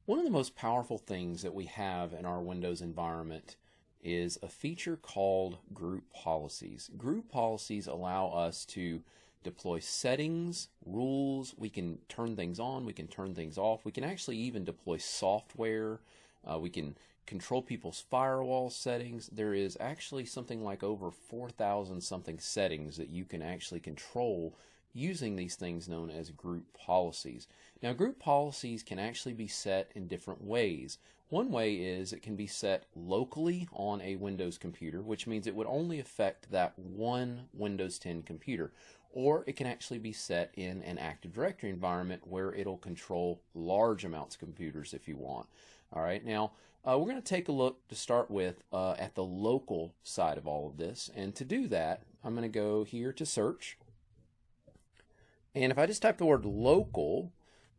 One of the most powerful things that we have in our Windows environment is a feature called group policies. Group policies allow us to deploy settings, rules, we can turn things on, we can turn things off, we can actually even deploy software, we can control people's firewall settings. There is actually something like over 4,000 something settings that you can actually control using these things known as group policies. Now, group policies can actually be set in different ways. One way is it can be set locally on a Windows computer, which means it would only affect that one Windows 10 computer. Or it can actually be set in an Active Directory environment where it'll control large amounts of computers if you want. All right, now we're going to take a look to start with at the local side of all of this. And to do that, I'm going to go here to search. And if I just type the word local,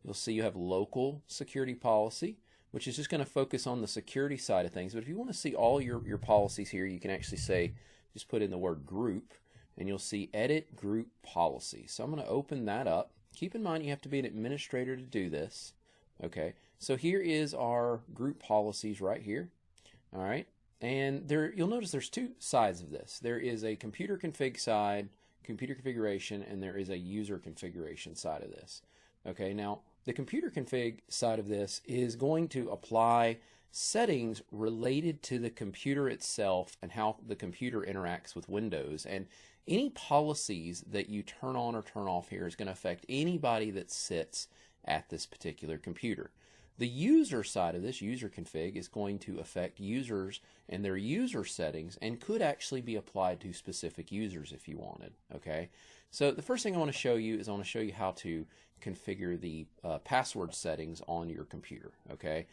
you'll see you have local security policy, which is just going to focus on the security side of things. But if you want to see all your policies here, you can actually say, just put in the word group, and you'll see edit group policy. So I'm going to open that up. Keep in mind you have to be an administrator to do this. Okay, so here is our group policies right here. All right, and you'll notice there's two sides of this. There is a computer config side, computer configuration, and there is a user configuration side of this. Okay, now the computer config side of this is going to apply settings related to the computer itself and how the computer interacts with Windows. And any policies that you turn on or turn off here is going to affect anybody that sits at this particular computer. The user side of this, user config, is going to affect users and their user settings and could actually be applied to specific users if you wanted. Okay, so the first thing I want to show you is I want to show you how to configure the password settings on your computer. Okay,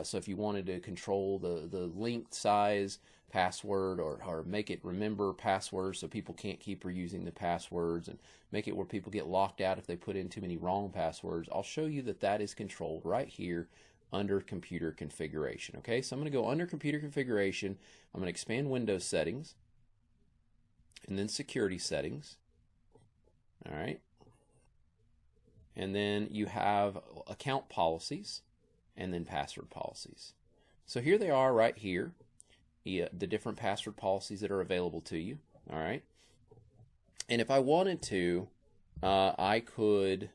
so if you wanted to control the length size password or make it remember passwords so people can't keep reusing the passwords and make it where people get locked out if they put in too many wrong passwords, I'll show you that that is controlled right here under computer configuration. Okay, so I'm going to go under computer configuration, I'm going to expand Windows settings and then security settings. All right, and then you have account policies and then password policies. So here they are right here, the different password policies that are available to you. All right, and if I wanted to, I could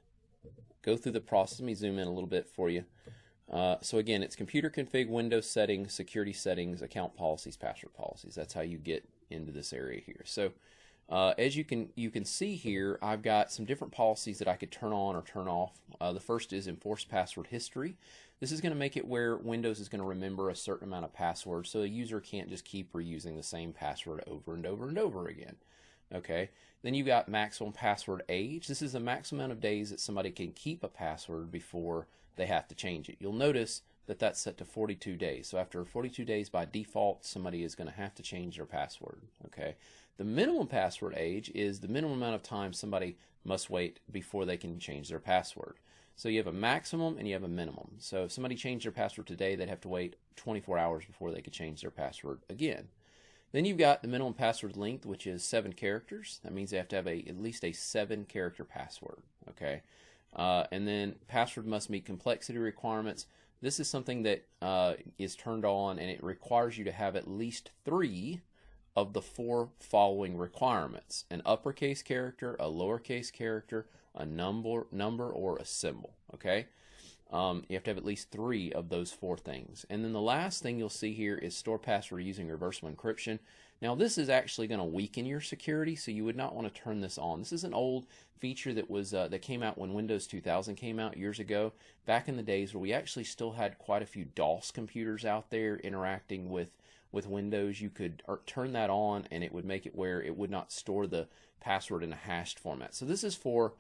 go through the process. Let me zoom in a little bit for you. So again, it's computer config, Windows settings, security settings, account policies, password policies. That's how you get into this area here. So as you can see here, I've got some different policies that I could turn on or turn off. The first is enforce password history. This is going to make it where Windows is going to remember a certain amount of passwords, so a user can't just keep reusing the same password over and over and over again. Okay, then you've got maximum password age. This is the maximum amount of days that somebody can keep a password before they have to change it. You'll notice that that's set to 42 days. So after 42 days by default, somebody is going to have to change their password. Okay, the minimum password age is the minimum amount of time somebody must wait before they can change their password. So you have a maximum and you have a minimum. So if somebody changed their password today, they'd have to wait 24 hours before they could change their password again. Then you've got the minimum password length, which is 7 characters. That means they have to have at least a 7-character password. Okay, and then password must meet complexity requirements. This is something that is turned on, and it requires you to have at least 3 of the 4 following requirements: an uppercase character, a lowercase character, a number, or a symbol. Okay, you have to have at least 3 of those 4 things. And then the last thing you'll see here is store password using reversible encryption. Now this is actually going to weaken your security, so you would not want to turn this on. This is an old feature that was that came out when Windows 2000 came out years ago, back in the days where we actually still had quite a few DOS computers out there interacting with Windows. You could turn that on and it would make it where it would not store the password in a hashed format. So this is for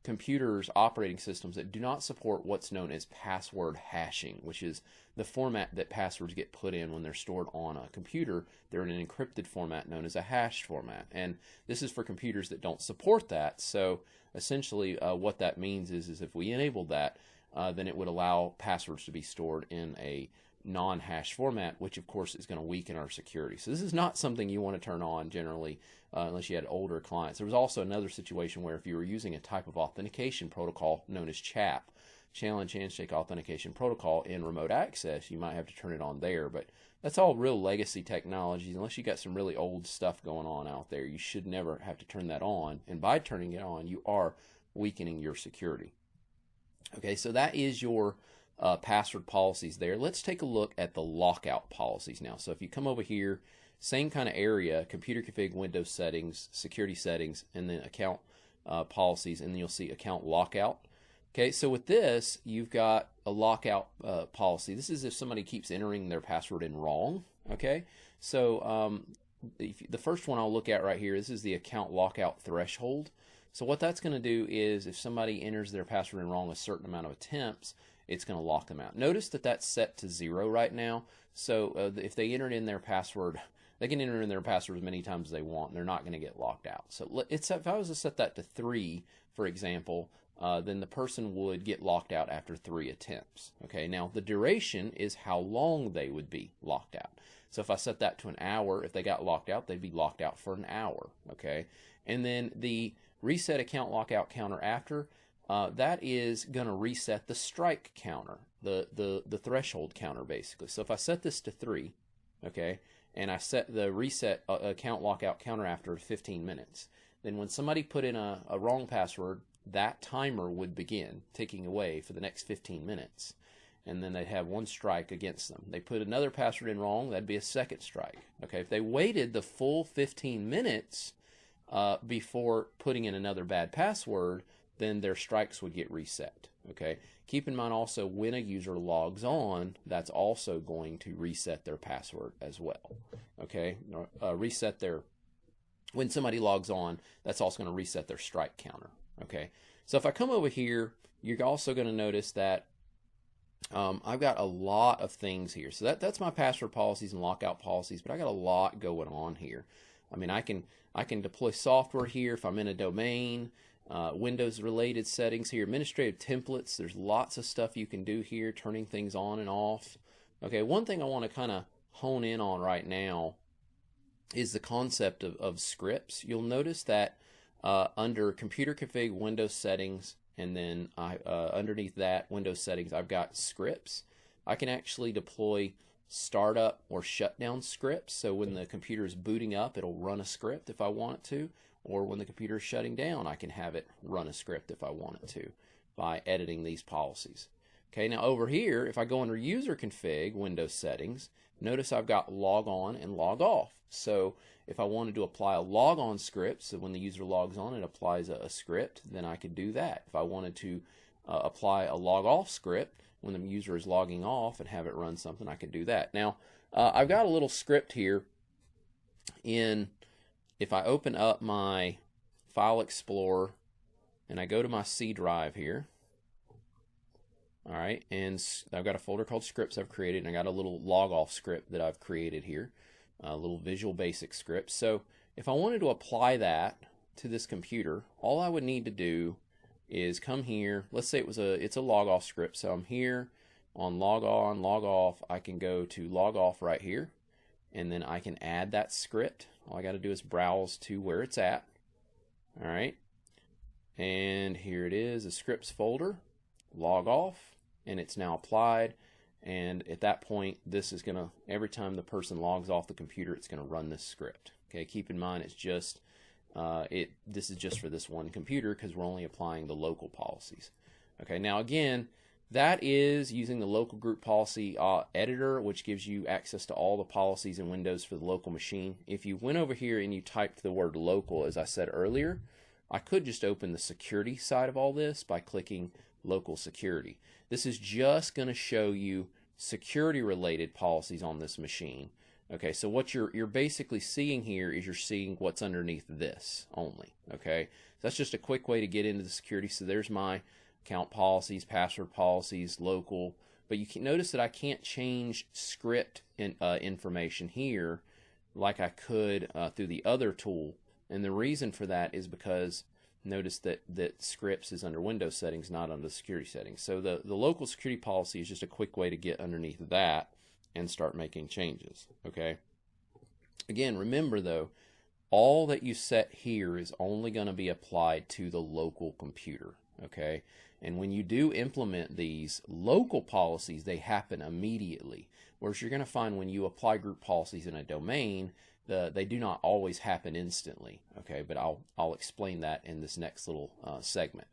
computers, operating systems that do not support what's known as password hashing, which is the format that passwords get put in when they're stored on a computer. They're in an encrypted format known as a hashed format, and this is for computers that don't support that. So essentially what that means is if we enable that, then it would allow passwords to be stored in a non-hash format, which of course is going to weaken our security. So this is not something you want to turn on generally unless you had older clients. There was also another situation where if you were using a type of authentication protocol known as CHAP. challenge handshake authentication protocol in remote access, you might have to turn it on there. But that's all real legacy technologies. Unless you got some really old stuff going on out there, you should never have to turn that on. And by turning it on, you are weakening your security. Okay, so that is your password policies there. Let's take a look at the lockout policies now. So if you come over here, same kind of area, computer config, Windows settings, security settings, and then account policies, and then you'll see account lockout. Okay, so with this, you've got a lockout policy. This is if somebody keeps entering their password in wrong. Okay, so the first one I'll look at right here, this is the account lockout threshold. So what that's going to do is if somebody enters their password in wrong a certain amount of attempts, it's going to lock them out. Notice that that's set to 0 right now. So if they entered in their password, they can enter in their password as many times as they want, and they're not going to get locked out. So if I was to set that to 3, for example, then the person would get locked out after 3 attempts. Okay, now the duration is how long they would be locked out. So if I set that to an hour, if they got locked out, they'd be locked out for an hour. Okay, and then the reset account lockout counter after, that is going to reset the strike counter, the threshold counter basically. So if I set this to 3, okay, and I set the reset account lockout counter after 15 minutes, then when somebody put in a wrong password, that timer would begin ticking away for the next 15 minutes. And then they'd have 1 strike against them. They put another password in wrong, that'd be a 2nd strike. Okay, if they waited the full 15 minutes before putting in another bad password, then their strikes would get reset. Okay, keep in mind also when a user logs on, that's also going to reset their password as well. Okay, when somebody logs on, that's also going to reset their strike counter. Okay, so if I come over here, you're also going to notice that I've got a lot of things here. So that's my password policies and lockout policies, but I got a lot going on here. I mean, I can deploy software here if I'm in a domain, Windows related settings here, administrative templates. There's lots of stuff you can do here, turning things on and off. Okay, one thing I want to kind of hone in on right now is the concept of scripts. You'll notice that under computer config, Windows settings, and then underneath that Windows settings, I've got scripts. I can actually deploy startup or shutdown scripts. So when the computer is booting up, it'll run a script if I want it to, or when the computer is shutting down, I can have it run a script if I want it to by editing these policies. Okay, now over here, if I go under user config, Windows settings, notice I've got log on and log off. So if I wanted to apply a log on script, so when the user logs on, it applies a script, then I could do that. If I wanted to apply a log off script when the user is logging off and have it run something, I could do that. Now, I've got a little script here if I open up my File Explorer and I go to my C drive here, all right, and I've got a folder called scripts I've created, and I got a little log off script that I've created here, a little Visual Basic script. So if I wanted to apply that to this computer, all I would need to do is come here. Let's say it's a log off script. So I'm here on log on, log off. I can go to log off right here, and then I can add that script. All I got to do is browse to where it's at. All right, and here it is, the scripts folder, log off, and it's now applied. And at that point, this is gonna, every time the person logs off the computer, it's gonna run this script. Okay, keep in mind it's just this is just for this one computer because we're only applying the local policies. Okay, now again, that is using the local group policy editor, which gives you access to all the policies in Windows for the local machine. If you went over here and you typed the word local, as I said earlier, I could just open the security side of all this by clicking local security. This is just going to show you security related policies on this machine. Okay, so what you're basically seeing here is you're seeing what's underneath this only. Okay, so that's just a quick way to get into the security. So there's my account policies, password policies, local, but you can notice that I can't change script information here like I could through the other tool, and the reason for that is because notice that scripts is under Windows settings, not under security settings. So the local security policy is just a quick way to get underneath that and start making changes. Okay, again, remember though, all that you set here is only going to be applied to the local computer. Okay, And when you do implement these local policies, they happen immediately. Whereas you're going to find when you apply group policies in a domain, they do not always happen instantly. Okay, but I'll explain that in this next little segment.